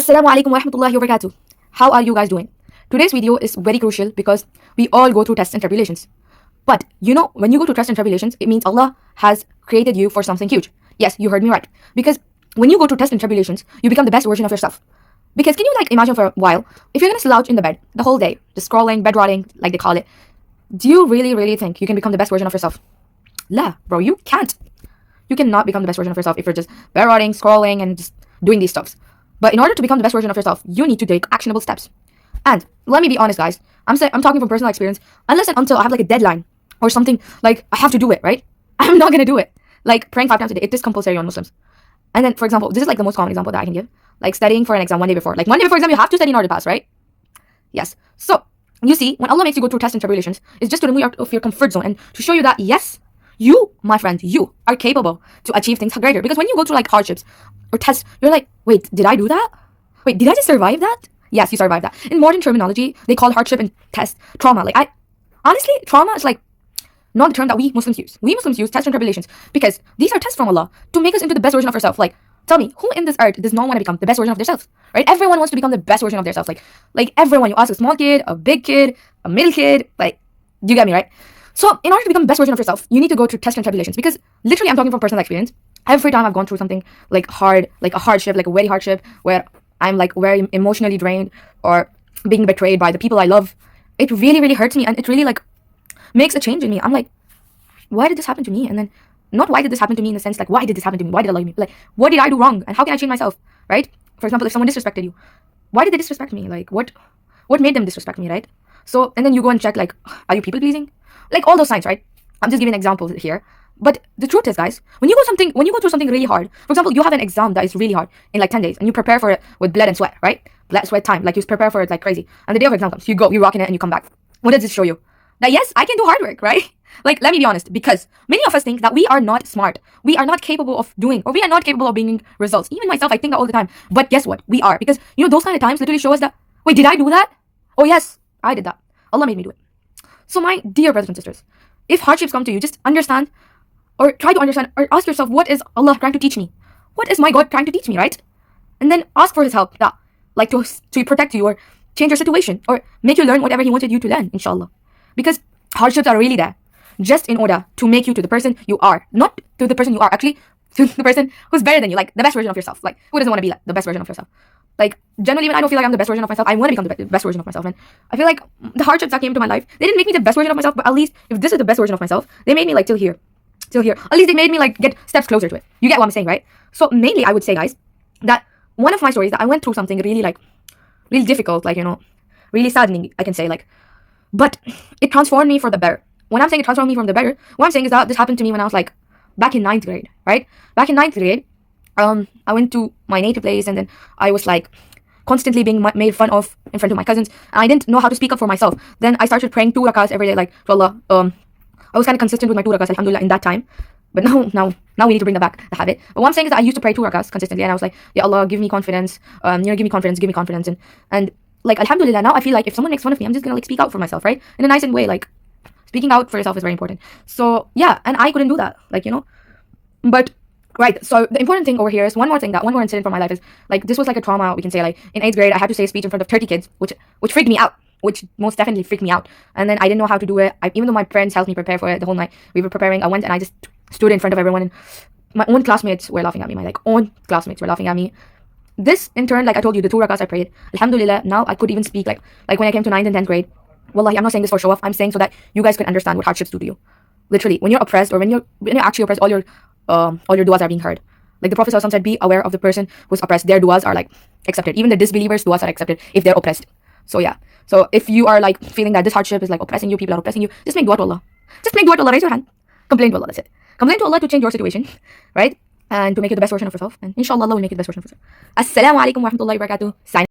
Assalamu alaikum wa rahmatullahi wa barakatuh. How are you guys doing? Today's video is very crucial because we all go through tests and tribulations. But you know, when you go through tests and tribulations, it means Allah has created you for something huge. Yes, you heard me right. Because when you go through tests and tribulations, you become the best version of yourself. Because can you imagine for a while, if you're gonna slouch in the bed the whole day, just scrolling, bed rotting, like they call it, do you really think you can become the best version of yourself? La, bro, you can't. You cannot become the best version of yourself if you're just bed rotting, scrolling, and just doing these stuffs. But in order to become the best version of yourself, you need to take actionable steps. And let me be honest, guys. I'm talking from personal experience. Unless and until I have like a deadline or something, like I have to do it, right? I'm not gonna do it. Like praying 5 times a day, it is compulsory on Muslims. And then, for example, this is like the most common example that I can give. Like studying for an exam one day before. Like one day before exam, you have to study in order to pass, right? Yes. So you see, when Allah makes you go through tests and tribulations, it's just to remove you out of your comfort zone and to show you that yes, you, my friend, you are capable to achieve things greater. Because when you go through like hardships or tests, you're like, wait, did I do that? Wait, did I just survive that? Yes, you survived that. In modern terminology, they call hardship and test trauma. Like honestly, trauma is like not the term that we Muslims use. We Muslims use tests and tribulations because these are tests from Allah to make us into the best version of yourself. Like, tell me, who in this earth does not want to become the best version of themselves? Right? Everyone wants to become the best version of themselves. Like everyone. You ask a small kid, a big kid, a middle kid. Like, you get me, right? So in order to become the best version of yourself, you need to go through tests and tribulations. Because literally, I'm talking from personal experience. Every time I've gone through something like hard, like a hardship, like a very hardship, where I'm like very emotionally drained or being betrayed by the people I love, it really hurts me, and it really like makes a change in me. I'm like, why did this happen to me? And then not why did this happen to me in the sense like why did this happen to me? Why did Allah me? Like what did I do wrong? And how can I change myself? Right? For example, if someone disrespected you, why did they disrespect me? Like what made them disrespect me, right? So and then you go and check like, are you people pleasing? Like all those signs, right? I'm just giving examples here. But the truth is, guys, when you go through something really hard, for example, you have an exam that is really hard in like 10 days and you prepare for it with blood and sweat, right? Blood, sweat time. Like you prepare for it like crazy. And the day of exam comes, you rock in it and you come back. What does this show you? That yes, I can do hard work, right? Like, let me be honest, because many of us think that we are not smart. We are not capable of doing, or we are not capable of bringing results. Even myself, I think that all the time. But guess what? We are. Because, you know, those kind of times literally show us that, wait, did I do that? Oh, yes, I did that. Allah made me do it. So my dear brothers and sisters, if hardships come to you, just understand, or try to understand, or ask yourself, what is Allah trying to teach me? What is my God trying to teach me, right? And then ask for His help, that, like to protect you, or change your situation, or make you learn whatever He wanted you to learn, inshallah. Because hardships are really there just in order to make you to the person you are. Not to the person you are, actually, to the person who's better than you, like the best version of yourself. Like, who doesn't want to be like the best version of yourself? Like, generally, when I don't feel like I'm the best version of myself, I want to become the best version of myself. And I feel like the hardships that came into my life, they didn't make me the best version of myself, but at least if this is the best version of myself, they made me like till here. At least they made me like get steps closer to it. You get what I'm saying, right? So mainly, I would say, guys, that one of my stories that I went through something really difficult, like, you know, really saddening, I can say, like, but it transformed me for the better. When I'm saying it transformed me from the better, what I'm saying is that this happened to me when I was like back in 9th grade, right? Back in 9th grade, I went to my native place, and then I was like constantly being made fun of in front of my cousins, and I didn't know how to speak up for myself. Then I started praying 2 rakahs every day, like to Allah. I was kind of consistent with my 2 rakahs, alhamdulillah, in that time. But now we need to bring that back, the habit. But what I'm saying is that I used to pray 2 rakahs consistently, and I was like, Ya Allah, give me confidence, give me confidence, and like alhamdulillah, now I feel like if someone makes fun of me, I'm just gonna like speak out for myself, right? In a nice way, like speaking out for yourself is very important. So yeah, and I couldn't do that, like, you know. But right, so the important thing over here is one more incident from my life is like this was like a trauma, we can say. Like in 8th grade, I had to say a speech in front of 30 kids, which freaked me out, which most definitely freaked me out. And then I didn't know how to do it. Even though my friends helped me prepare for it the whole night, we were preparing. I went and I just stood in front of everyone, and my own classmates were laughing at me. My own classmates were laughing at me. This in turn, like I told you, the 2 rakahs I prayed, alhamdulillah, now I could even speak. Like when I came to 9th and 10th grade, wallahi, I'm not saying this for show off. I'm saying so that you guys can understand what hardships do to you. Literally, when you're oppressed, or when you're actually oppressed, all your du'as are being heard. Like the Prophet ﷺ said, be aware of the person who's oppressed. Their du'as are like accepted. Even the disbelievers' du'as are accepted if they're oppressed. So yeah. So if you are like feeling that this hardship is like oppressing you, people are oppressing you, just make dua to Allah. Just make dua to Allah. Raise your hand. Complain to Allah. That's it. Complain to Allah to change your situation, right? And to make you the best version of yourself. And inshallah, Allah will make you the best version of yourself. Assalamu alaikum wa rahmatullahi wa barakatuh. Sign.